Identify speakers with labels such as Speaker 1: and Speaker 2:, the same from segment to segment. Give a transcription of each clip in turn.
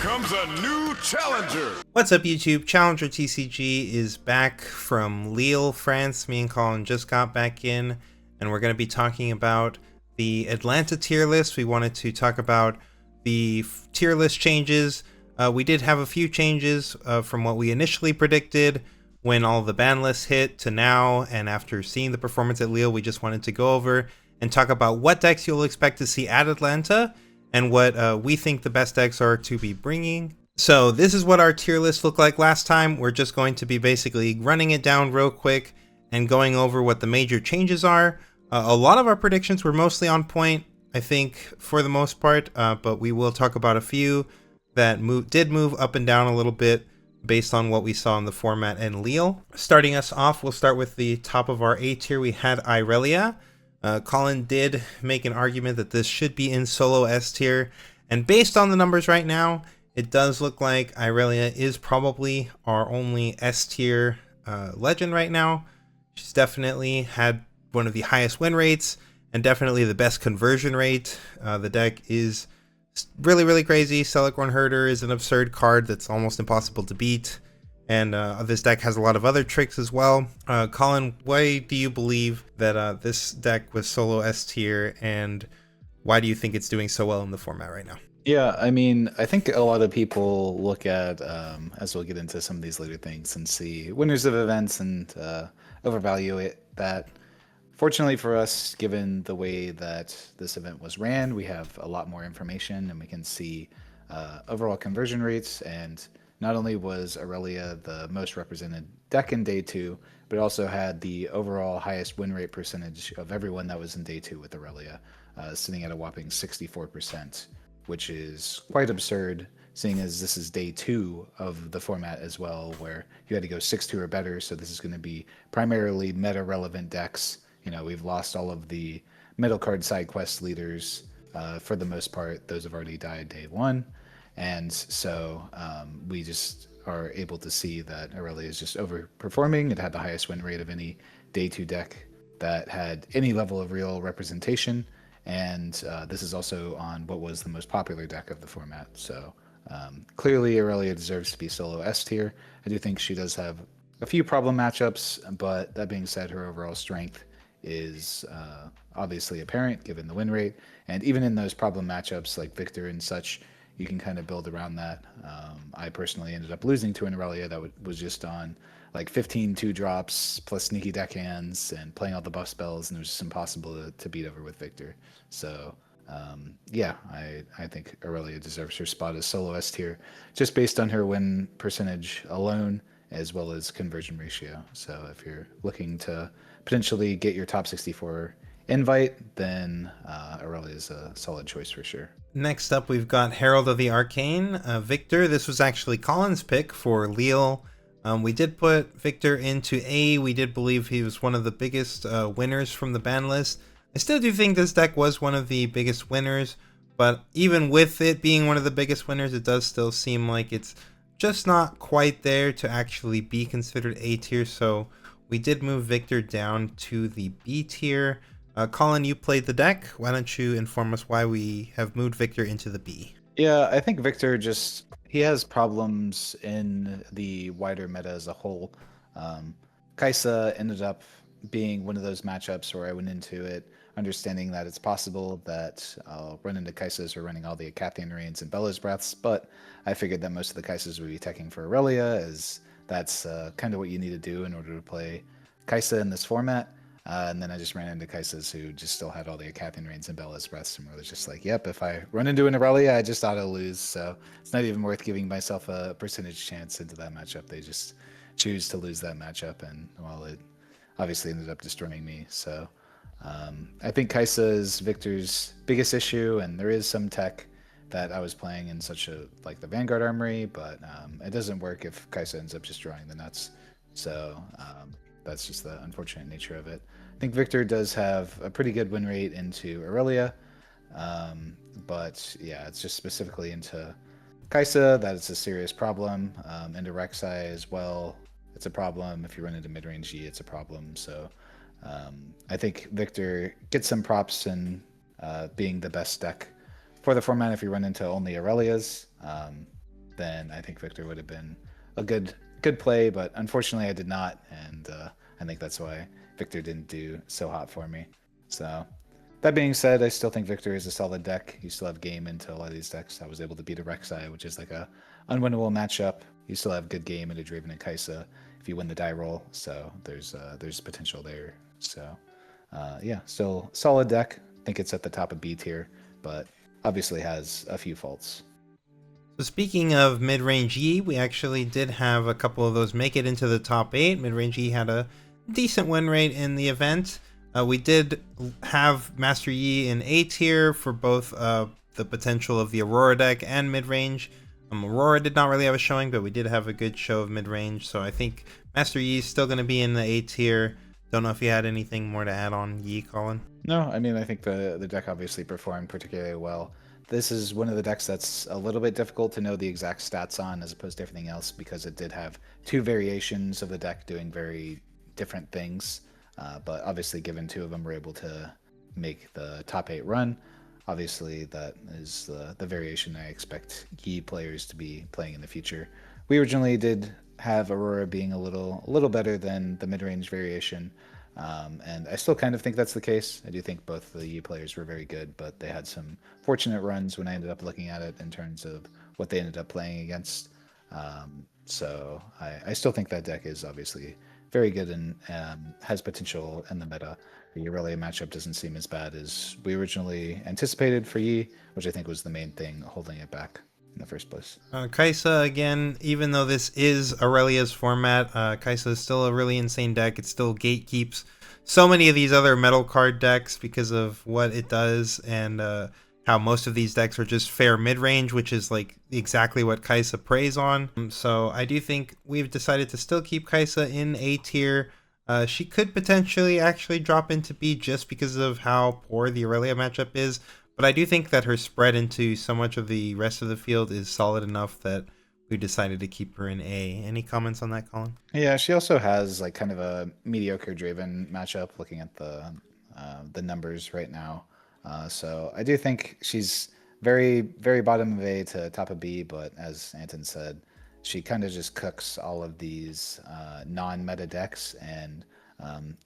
Speaker 1: comes a new challenger.
Speaker 2: What's up, YouTube? ChallengerTCG is back from Lille, France. Me and Colin just got back in, and we're going to be talking about the Atlanta tier list. We wanted to talk about the tier list changes. We did have a few changes from what we initially predicted when all the ban lists hit to now, and after seeing the performance at Lille, we just wanted to go over and talk about what decks you'll expect to see at Atlanta and what we think the best decks are to be bringing. So this is what our tier list looked like last time. We're just going to be basically running it down real quick and going over what the major changes are. A lot of our predictions were mostly on point, I think, for the most part, but we will talk about a few that did move up and down a little bit based on what we saw in the format in Lille. Starting us off, we'll start with the top of our A tier. We had Ireelia. Colin did make an argument that this should be in solo S tier, and based on the numbers right now, it does look like Ireelia is probably our only S tier legend right now. She's definitely had one of the highest win rates and definitely the best conversion rate. The deck is really crazy. Celecorn Herder is an absurd card that's almost impossible to beat. And this deck has a lot of other tricks as well. Colin, why do you believe that this deck was solo S tier, and why do you think it's doing so well in the format right now?
Speaker 3: Yeah, I mean, I think a lot of people look at, as we'll get into some of these later things, and see winners of events and overvalue it. That, fortunately for us, given the way that this event was ran, we have a lot more information, and we can see overall conversion rates. And not only was Ireelia the most represented deck in day 2, but also had the overall highest win rate percentage of everyone that was in day 2 with Ireelia, sitting at a whopping 64%, which is quite absurd, seeing as this is day 2 of the format as well, where you had to go 6-2 or better. So this is going to be primarily meta-relevant decks. You know, we've lost all of the middle card side quest leaders for the most part. Those have already died day 1. And so we just are able to see that Ireelia is just overperforming. It had the highest win rate of any day 2 deck that had any level of real representation. And this is also on what was the most popular deck of the format. So clearly Ireelia deserves to be solo S tier. I do think she does have a few problem matchups, but that being said, her overall strength is obviously apparent given the win rate. And even in those problem matchups like Victor and such, you can kind of build around that. I personally ended up losing to an Ireelia that was just on like 15 2-drops plus sneaky deckhands and playing all the buff spells, and it was just impossible to beat over with Victor. So yeah, I think Ireelia deserves her spot as solo S tier just based on her win percentage alone, as well as conversion ratio. So if you're looking to potentially get your top 64 invite, then Ireelia is a solid choice for sure.
Speaker 2: Next up, we've got Herald of the Arcane. Victor, this was actually Colin's pick for Lille. We did put Victor into A. We did believe he was one of the biggest winners from the ban list. I still do think this deck was one of the biggest winners, but even with it being one of the biggest winners, it does still seem like it's just not quite there to actually be considered A tier. So we did move Victor down to the B tier. Colin, you played the deck. Why don't you inform us why we have moved Victor into the B?
Speaker 3: Yeah, I think Victor he has problems in the wider meta as a whole. Kai'Sa ended up being one of those matchups where I went into it understanding that it's possible that I'll run into Kai'Sas who are running all the Acathian Reigns and Bellows Breaths, but I figured that most of the Kai'Sas would be teching for Ireelia, as that's kind of what you need to do in order to play Kai'Sa in this format. And then I just ran into Kai'Sas who just still had all the Acathian Reigns and Bellows Breaths, and I was just like, yep, if I run into an Ireelia, I just auto lose, so it's not even worth giving myself a percentage chance into that matchup. They just choose to lose that matchup, and well, it obviously ended up destroying me. So I think Kai'Sa is Victor's biggest issue, and there is some tech that I was playing in such a like the Vanguard Armory, but it doesn't work if Kai'Sa ends up just drawing the nuts. So that's just the unfortunate nature of it. I think Victor does have a pretty good win rate into Ireelia, but yeah, it's just specifically into Kai'Sa that it's a serious problem. Into Rek'Sai as well, it's a problem. If you run into mid-range G, it's a problem. So I think Victor gets some props in being the best deck for the format if you run into only Ireelias. then I think Victor would have been a good play, but unfortunately I did not, and I think that's why Victor didn't do so hot for me. So that being said, I still think Victor is a solid deck. You still have game into a lot of these decks. I was able to beat a Rek'Sai, which is like a unwinnable matchup. You still have good game into Draven and Kai'Sa if you win the die roll. So there's potential there. So yeah, still solid deck. I think it's at the top of B tier, but obviously has a few faults.
Speaker 2: So speaking of mid-range Yi, we actually did have a couple of those make it into the top 8. Mid-range Yi had a decent win rate in the event. We did have Master Yi in A tier for both the potential of the Aurora deck and mid-range. Aurora did not really have a showing, but we did have a good show of mid-range. So I think Master Yi is still going to be in the A tier. Don't know if you had anything more to add on Yi, Collin.
Speaker 3: No, I mean, I think the deck obviously performed particularly well. This is one of the decks that's a little bit difficult to know the exact stats on as opposed to everything else, because it did have two variations of the deck doing very different things. But obviously, given two of them were able to make the top 8 run, obviously that is the variation I expect Yi players to be playing in the future. We originally did have Aurora being a little better than the mid-range variation, and I still kind of think that's the case. I do think both the Yi players were very good, but they had some fortunate runs when I ended up looking at it in terms of what they ended up playing against. So I still think that deck is obviously very good and has potential in the meta. The Ireelia matchup doesn't seem as bad as we originally anticipated for Yi, which I think was the main thing holding it back in the first place.
Speaker 2: Kai'Sa, again, even though this is Aurelia's format, Kai'Sa is still a really insane deck. It still gatekeeps so many of these other metal card decks because of what it does, and how most of these decks are just fair mid-range, which is like exactly what Kai'Sa preys on. So I do think we've decided to still keep Kai'Sa in A tier. She could potentially actually drop into B just because of how poor the Ireelia matchup is, but I do think that her spread into so much of the rest of the field is solid enough that we decided to keep her in A. Any comments on that, Collin?
Speaker 3: Yeah, she also has like kind of a mediocre Draven matchup looking at the numbers right now. So I do think she's very, very bottom of A to top of B, but as Anton said, she kind of just cooks all of these non-meta decks, and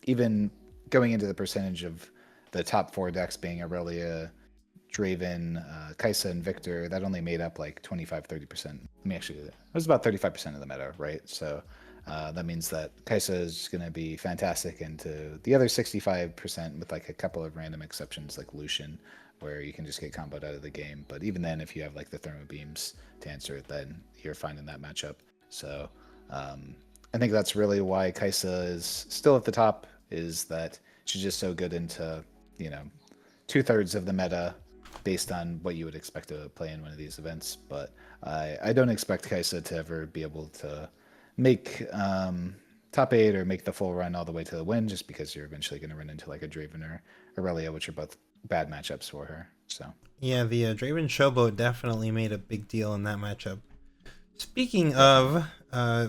Speaker 3: even going into the percentage of the top 4 decks being Ireelia, Draven, Kai'Sa, and Victor, that only made up like 25-30%. Let me actually, it was about 35% of the meta, right? So that means that Kai'Sa is going to be fantastic into the other 65% with like a couple of random exceptions like Lucian, where you can just get comboed out of the game. But even then, if you have like the thermo beams to answer it, then you're fine in that matchup. So I think that's really why Kai'Sa is still at the top, is that she's just so good into, 2/3 of the meta based on what you would expect to play in one of these events. But I don't expect Kai'Sa to ever be able to make top 8 or make the full run all the way to the win, just because you're eventually going to run into like a Draven or Ireelia, which are both bad matchups for her. So
Speaker 2: yeah, the Draven Showboat definitely made a big deal in that matchup. Speaking of,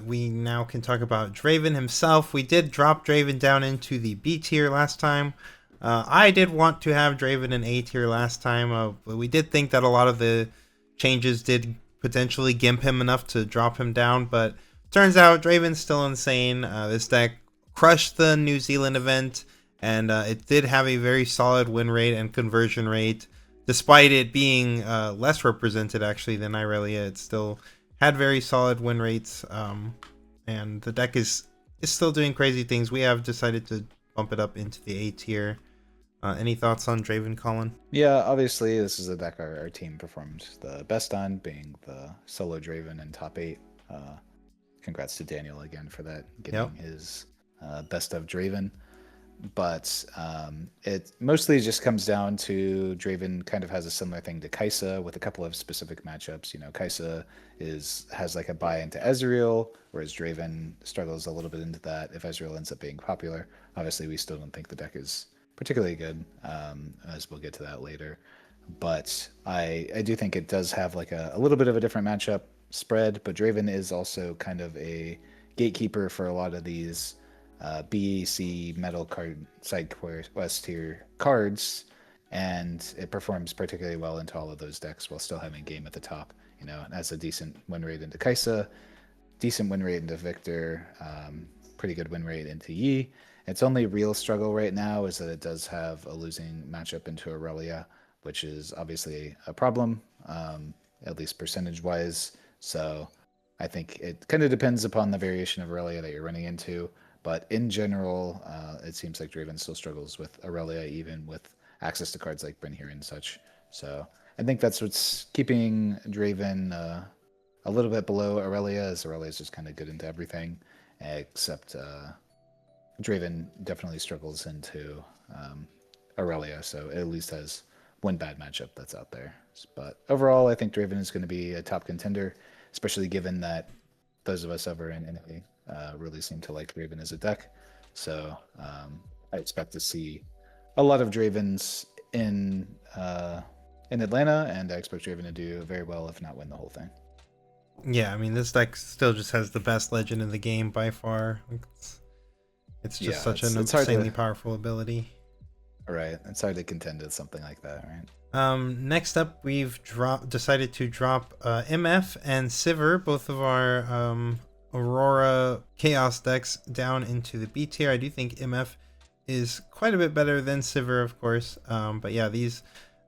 Speaker 2: we now can talk about Draven himself. We did drop Draven down into the B tier last time. I did want to have Draven in A tier last time, but we did think that a lot of the changes did potentially gimp him enough to drop him down, but turns out Draven's still insane. This deck crushed the New Zealand event, and it did have a very solid win rate and conversion rate. Despite it being less represented actually than Ireelia, it still had very solid win rates, and the deck is still doing crazy things. We have decided to bump it up into the A tier. Any thoughts on Draven, Collin?
Speaker 3: yeah, obviously this is the deck our team performed the best on, being the solo Draven in top 8. Congrats to Daniel again for that, getting his best of Draven. But it mostly just comes down to Draven kind of has a similar thing to Kai'Sa with a couple of specific matchups. Kai'Sa has like a buy into Ezreal, whereas Draven struggles a little bit into that if Ezreal ends up being popular. Obviously, we still don't think the deck is particularly good, as we'll get to that later. But I do think it does have like a little bit of a different matchup spread, but Draven is also kind of a gatekeeper for a lot of these BEC metal card side quest tier cards, and it performs particularly well into all of those decks while still having game at the top You know, it has a decent win rate into Kai'Sa, decent win rate into Victor, pretty good win rate into Yi. Its only real struggle right now is that it does have a losing matchup into Ireelia, which is obviously a problem, at least percentage-wise. So I think it kind of depends upon the variation of Ireelia that you're running into. But in general, it seems like Draven still struggles with Ireelia, even with access to cards like Bryn here and such. So I think that's what's keeping Draven a little bit below Ireelia, as Ireelia is just kind of good into everything, except Draven definitely struggles into Ireelia, so it at least has one bad matchup that's out there. But overall, I think Draven is going to be a top contender, especially given that those of us over in NA really seem to like Draven as a deck. So I expect to see a lot of Dravens in Atlanta, and I expect Draven to do very well, if not win the whole thing.
Speaker 2: Yeah, I mean, this deck still just has the best legend in the game by far. It's just such an insanely powerful ability.
Speaker 3: Right, it's hard to contend with something like that, right?
Speaker 2: Next up, we've decided to drop MF and Sivir, both of our Aurora Chaos decks, down into the B tier. I do think MF is quite a bit better than Sivir, of course. But yeah, these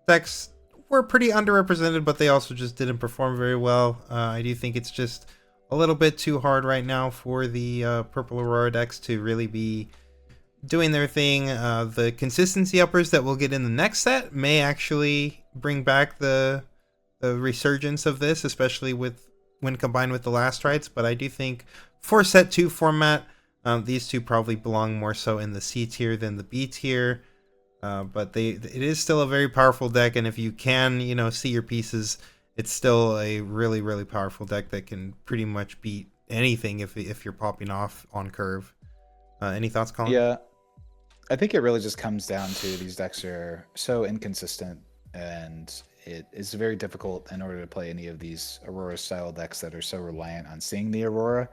Speaker 2: decks were pretty underrepresented, but they also just didn't perform very well. I do think it's just a little bit too hard right now for the Purple Aurora decks to really be doing their thing. The consistency uppers that we'll get in the next set may actually bring back the resurgence of this, especially when combined with the last rites. But I do think for set 2 format, these two probably belong more so in the C tier than the B tier. But it is still a very powerful deck, and if you can, see your pieces, it's still a really, really powerful deck that can pretty much beat anything if you're popping off on curve. Any thoughts, Colin?
Speaker 3: Yeah, I think it really just comes down to these decks are so inconsistent, and it is very difficult in order to play any of these Aurora style decks that are so reliant on seeing the Aurora.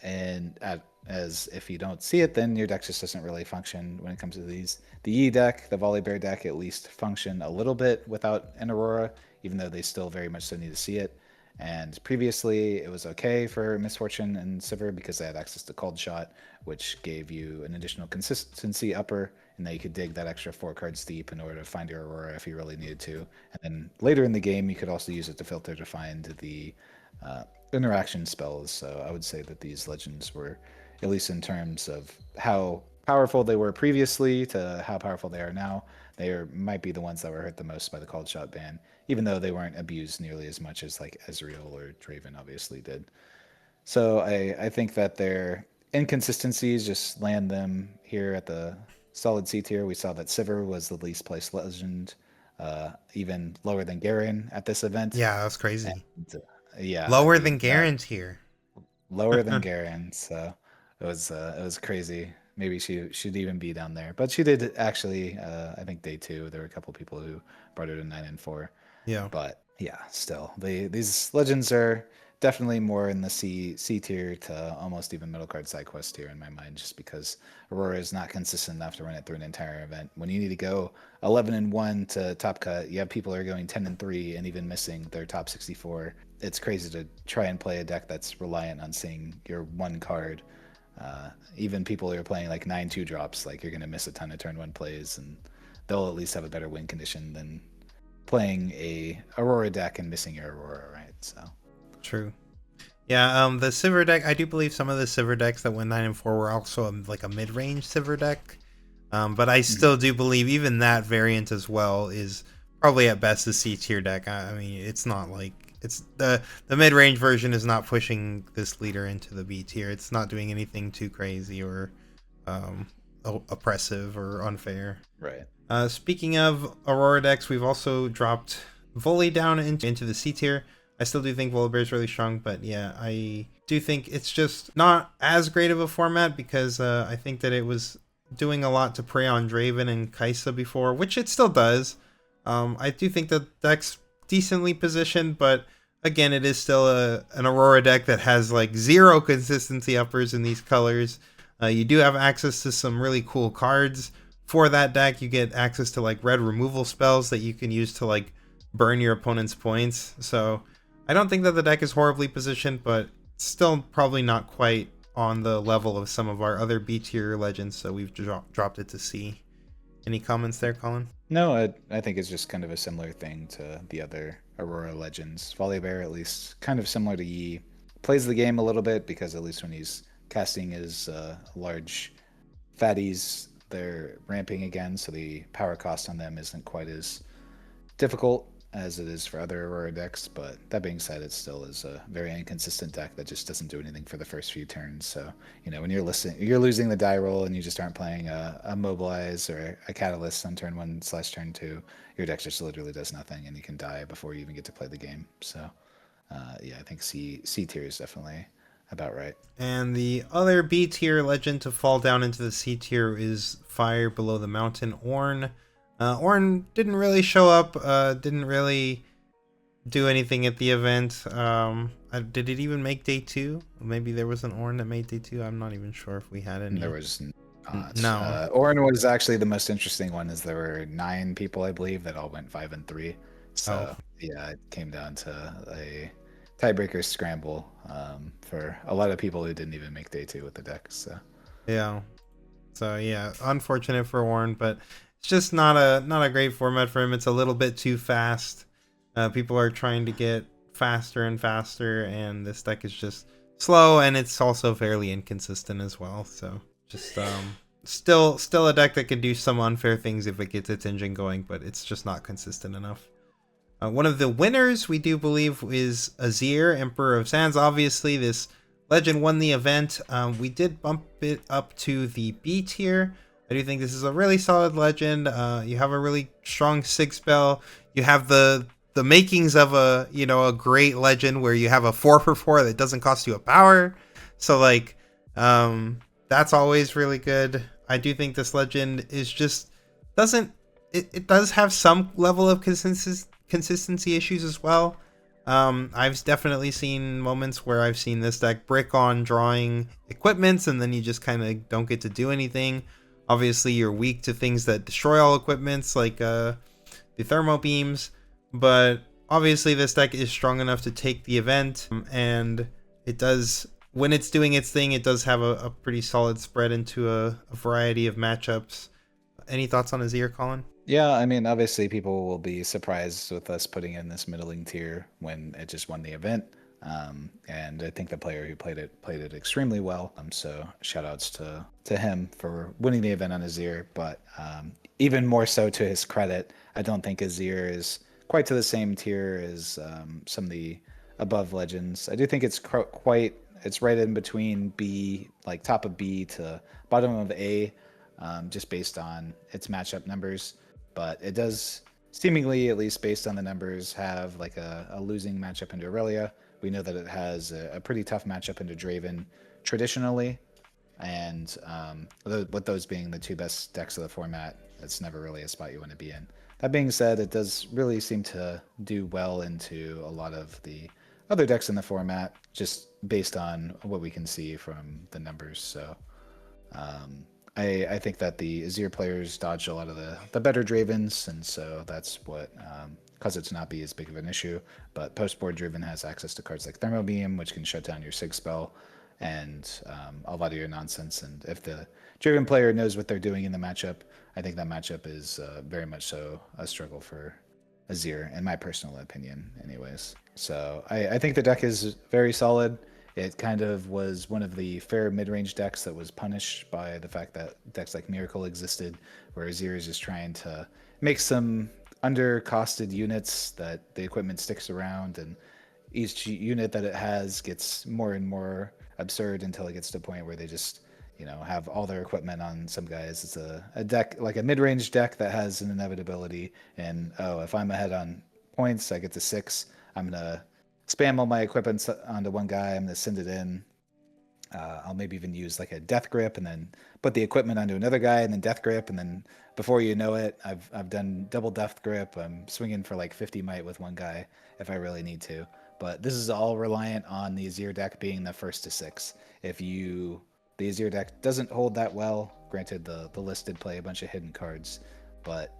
Speaker 3: And as if you don't see it, then your deck just doesn't really function when it comes to these. The E deck, the Volibear deck, at least function a little bit without an Aurora, even though they still very much so need to see it. And previously, it was okay for Misfortune and Sivir because they had access to Cold Shot, which gave you an additional consistency upper, and that you could dig that extra 4 cards deep in order to find your Aurora if you really needed to. And then later in the game, you could also use it to filter to find the interaction spells. So I would say that these legends were, at least in terms of how powerful they were previously to how powerful they are now, might be the ones that were hurt the most by the Cold Shot ban, even though they weren't abused nearly as much as like Ezreal or Draven obviously did. So I think that their inconsistencies just land them here at the solid C tier. We saw that Sivir was the least placed legend, even lower than Garen at this event.
Speaker 2: Yeah, that's crazy.
Speaker 3: And, yeah,
Speaker 2: lower than Garen's here.
Speaker 3: Lower than Garen, so it was crazy. Maybe she should even be down there, but she did actually. I think day 2 there were a couple people who brought her to 9 and 4.
Speaker 2: Yeah,
Speaker 3: but yeah, still these legends are definitely more in the C tier to almost even middle card side quest tier in my mind, just because Aurora is not consistent enough to run it through an entire event. When you need to go 11 and 1 to top cut, you have people who are going 10 and 3 and even missing their top 64. It's crazy to try and play a deck that's reliant on seeing your one card. Even people who are playing like 9-2 drops, like you're going to miss a ton of turn 1 plays, and they'll at least have a better win condition than playing a Aurora deck and missing your Aurora, right? So
Speaker 2: true. Yeah, the Sivir deck, I do believe some of the Sivir decks that went 9 and 4 were also like a mid-range Sivir deck. But I still do believe even that variant as well is probably at best a C tier deck. I mean, it's not like it's the mid-range version is not pushing this leader into the B tier. It's not doing anything too crazy or oppressive or unfair.
Speaker 3: Right.
Speaker 2: Speaking of Aurora decks, we've also dropped Volley down into the C tier. I still do think Volibear is really strong, but yeah, I do think it's just not as great of a format because I think that it was doing a lot to prey on Draven and Kai'Sa before, which it still does. I do think the deck's decently positioned, but again, it is still an Aurora deck that has like 0 consistency uppers in these colors. You do have access to some really cool cards for that deck. You get access to like red removal spells that you can use to like burn your opponent's points. So I don't think that the deck is horribly positioned, but still probably not quite on the level of some of our other B tier legends, so we've dropped it to C. Any comments there, Colin?
Speaker 3: No, I think it's just kind of a similar thing to the other Aurora legends. Volibear, at least, kind of similar to Yi. Plays the game a little bit because at least when he's casting his large fatties, they're ramping again, so the power cost on them isn't quite as difficult as it is for other Aurora decks. But that being said, it still is a very inconsistent deck that just doesn't do anything for the first few turns. So, you know, when you're losing the die roll and you just aren't playing a Mobilize or a Catalyst on turn 1/turn 2, your deck just literally does nothing and you can die before you even get to play the game. So, yeah, I think C tier is definitely about right.
Speaker 2: And the other B tier legend to fall down into the C tier is Fire Below the Mountain, Ornn. Ornn didn't really show up, didn't really do anything at the event. Did it even make day 2? Maybe there was an Ornn that made day 2. I'm not even sure if we had any.
Speaker 3: There was not.
Speaker 2: No.
Speaker 3: Ornn was actually the most interesting one, as there were 9 people, I believe, that all went 5 and 3. So yeah, it came down to a tiebreaker scramble for a lot of people who didn't even make day 2 with the deck. So
Speaker 2: yeah, unfortunate for Ornn, but it's just not a great format for him. It's a little bit too fast. People are trying to get faster and faster, and this deck is just slow, and it's also fairly inconsistent as well. So just still a deck that could do some unfair things if it gets its engine going, but it's just not consistent enough. One of the winners, we do believe, is Azir, Emperor of Sands. Obviously, this legend won the event. We did bump it up to the B tier. I do think this is a really solid legend. You have a really strong Sig spell. You have the makings of a great legend where you have a 4/4 that doesn't cost you a power. So like that's always really good. I do think this legend is just it does have some level of consistency issues as well. I've definitely seen moments where I've seen this deck brick on drawing equipments and then you just kind of don't get to do anything. Obviously, you're weak to things that destroy all equipments, like the thermo beams. But obviously, this deck is strong enough to take the event, and it does. When it's doing its thing, it does have a pretty solid spread into a variety of matchups. Any thoughts on Azir, Colin?
Speaker 3: yeah, I mean, obviously, people will be surprised with us putting in this middling tier when it just won the event. And I think the player who played it extremely well. So shout outs to him for winning the event on Azir. But even more so to his credit, I don't think Azir is quite to the same tier as some of the above legends. I do think it's it's right in between B, like top of B to bottom of A, just based on its matchup numbers. But it does seemingly, at least based on the numbers, have like a losing matchup into Ireelia. We know that it has a pretty tough matchup into Draven traditionally, and with those being the 2 best decks of the format, it's never really a spot you want to be in. That being said, it does really seem to do well into a lot of the other decks in the format, just based on what we can see from the numbers. So I think that the Azir players dodged a lot of the better Dravens, and so that's what caused it to not be as big of an issue. But post-board Draven has access to cards like Thermo Beam, which can shut down your Sig spell and a lot of your nonsense. And if the Draven player knows what they're doing in the matchup, I think that matchup is very much so a struggle for Azir, in my personal opinion, anyways. So I think the deck is very solid. It kind of was one of the fair mid-range decks that was punished by the fact that decks like Miracle existed, where Azir is just trying to make some under-costed units that the equipment sticks around, and each unit that it has gets more and more absurd until it gets to a point where they just, have all their equipment on some guys. It's a deck, like a mid-range deck that has an inevitability, and if I'm ahead on points, I get to 6, I'm going to spam all my equipment onto one guy, I'm going to send it in. I'll maybe even use like a Death Grip and then put the equipment onto another guy and then Death Grip, and then before you know it, I've done double Death Grip. I'm swinging for like 50 might with one guy if I really need to. But this is all reliant on the Azir deck being the first to 6. If the Azir deck doesn't hold that well, granted the list did play a bunch of hidden cards, but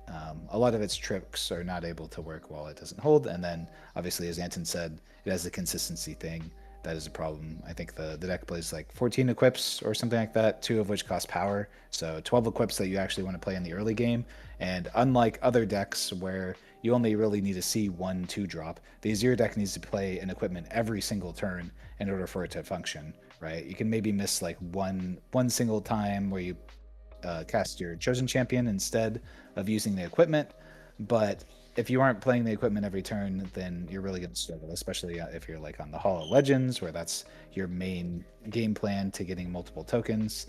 Speaker 3: a lot of its tricks are not able to work while it doesn't hold. And then obviously, as Anton said, it has the consistency thing. That is a problem. I think the deck plays like 14 equips or something like that, 2 of which cost power. So 12 equips that you actually want to play in the early game. And unlike other decks where you only really need to see 1-2 drop, the Azir deck needs to play an equipment every single turn in order for it to function, right? You can maybe miss like one single time where you cast your chosen champion instead of using the equipment, but if you aren't playing the equipment every turn, then you're really going to struggle, especially if you're like on the Hall of Legends, where that's your main game plan to getting multiple tokens.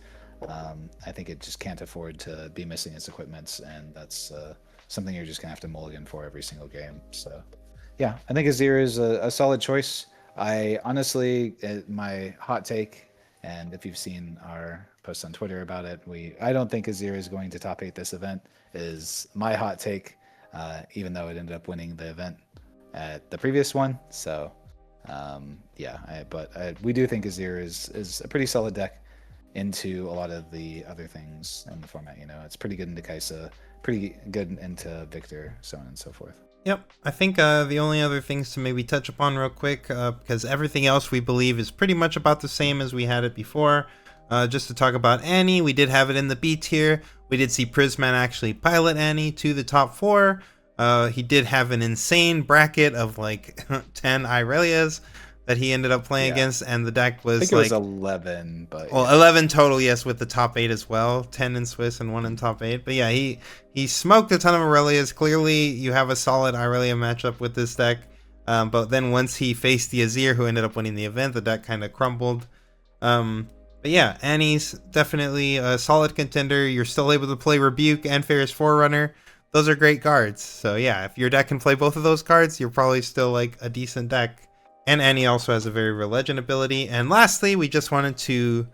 Speaker 3: I think it just can't afford to be missing its equipments, and that's something you're just going to have to mulligan for every single game. So, yeah, I think Azir is a solid choice. I honestly, my hot take, and if you've seen our post on Twitter about it, I don't think Azir is going to top 8 this event, is my hot take. Even though it ended up winning the event at the previous one. So, we do think Azir is a pretty solid deck into a lot of the other things in the format. You know, it's pretty good into Kai'Sa, pretty good into Victor, so on and so forth.
Speaker 2: Yep, I think the only other things to maybe touch upon real quick, because everything else we believe is pretty much about the same as we had it before. Just to talk about Annie, we did have it in the B tier. We did see Prisman actually pilot Annie to the top 4. He did have an insane bracket of like 10 Ireelias that he ended up playing against, and the deck was,
Speaker 3: I think it was 11, but
Speaker 2: 11 total, yes, with the top 8 as well, 10 in Swiss and 1 in top 8. But yeah, he smoked a ton of Ireelias. Clearly, you have a solid Irelia matchup with this deck. But then once he faced the Azir, who ended up winning the event, the deck kind of crumbled. But yeah, Annie's definitely a solid contender. You're still able to play Rebuke and Ferris Forerunner. Those are great cards. So yeah, if your deck can play both of those cards, you're probably still like a decent deck. And Annie also has a very real legend ability. And lastly, we just wanted to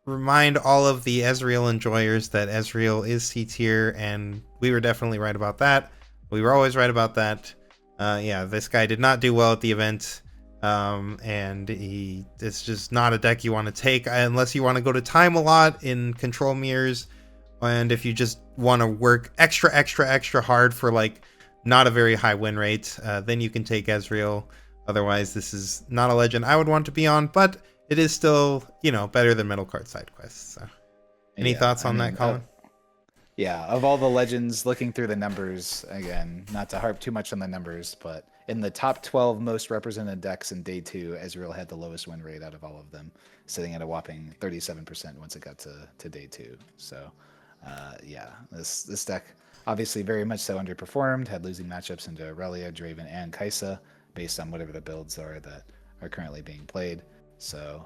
Speaker 2: remind all of the Ezreal enjoyers that Ezreal is C tier, and we were definitely right about that. We were always right about that. Yeah, this guy did not do well at the event. And it's just not a deck you want to take unless you want to go to time a lot in control mirrors, and if you just want to work extra hard for like not a very high win rate, then you can take Ezreal. Otherwise, this is not a legend I would want to be on, but it is still, you know, better than Metal Card Side Quests. So any thoughts on that, Colin?
Speaker 3: Yeah, of all the legends, looking through the numbers, again, not to harp too much on the numbers, but in the top 12 most represented decks in day 2, Ezreal had the lowest win rate out of all of them, sitting at a whopping 37% once it got to day 2. So, yeah, this deck obviously very much so underperformed, had losing matchups into Ireelia, Draven, and Kai'Sa, based on whatever the builds are that are currently being played. So,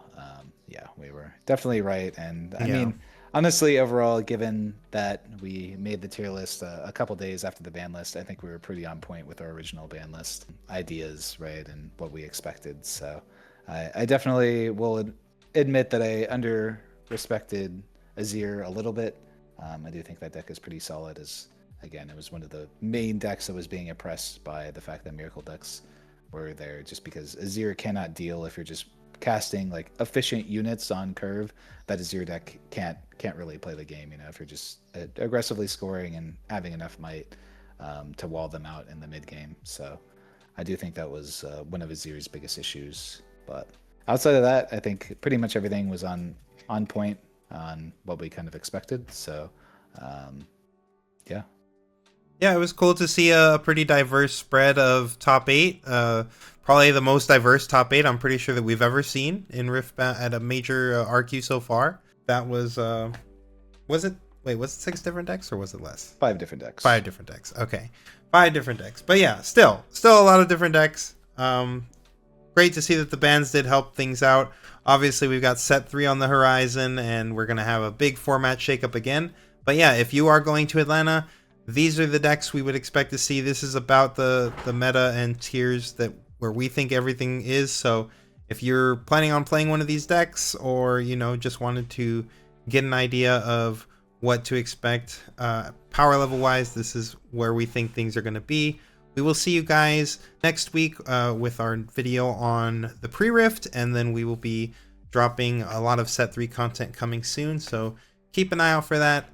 Speaker 3: yeah, we were definitely right. And I mean, honestly, overall, given that we made the tier list a couple days after the ban list, I think we were pretty on point with our original ban list ideas, right, and what we expected. So I definitely will admit that I under-respected Azir a little bit. I do think that deck is pretty solid, as, again, it was one of the main decks that was being oppressed by the fact that Miracle decks were there, just because Azir cannot deal if you're just casting like efficient units on curve. That Azir deck can't really play the game, you know, if you're just aggressively scoring and having enough might to wall them out in the mid game. So I do think that was one of Azir's biggest issues. But outside of that, I think pretty much everything was on point on what we kind of expected. So yeah.
Speaker 2: Yeah, it was cool to see a pretty diverse spread of top 8. Probably the most diverse top 8 I'm pretty sure that we've ever seen in Riftbound at a major RQ so far. That was it 6 different decks or was it less?
Speaker 3: 5 different decks.
Speaker 2: 5 different decks. Okay. 5 different decks. But yeah, still a lot of different decks. Great to see that the bans did help things out. Obviously, we've got set 3 on the horizon, and we're going to have a big format shakeup again. But yeah, if you are going to Atlanta, these are the decks we would expect to see. This is about the meta and tiers where we think everything is. So if you're planning on playing one of these decks, or, you know, just wanted to get an idea of what to expect power level wise, this is where we think things are going to be. We will see you guys next week with our video on the pre-rift, and then we will be dropping a lot of set 3 content coming soon. So keep an eye out for that.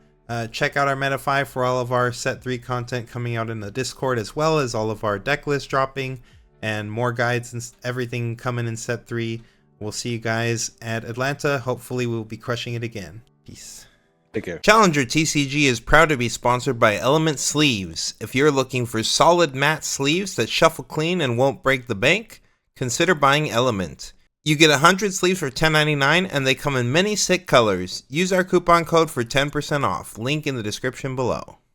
Speaker 2: Check out our Metafy for all of our Set 3 content coming out in the Discord, as well as all of our deck list dropping and more guides and everything coming in Set 3. We'll see you guys at Atlanta. Hopefully we'll be crushing it again. Peace.
Speaker 3: Take care.
Speaker 2: Challenger TCG is proud to be sponsored by Element Sleeves. If you're looking for solid matte sleeves that shuffle clean and won't break the bank, consider buying Element. You get 100 sleeves for $10.99 and they come in many sick colors. Use our coupon code for 10% off. Link in the description below.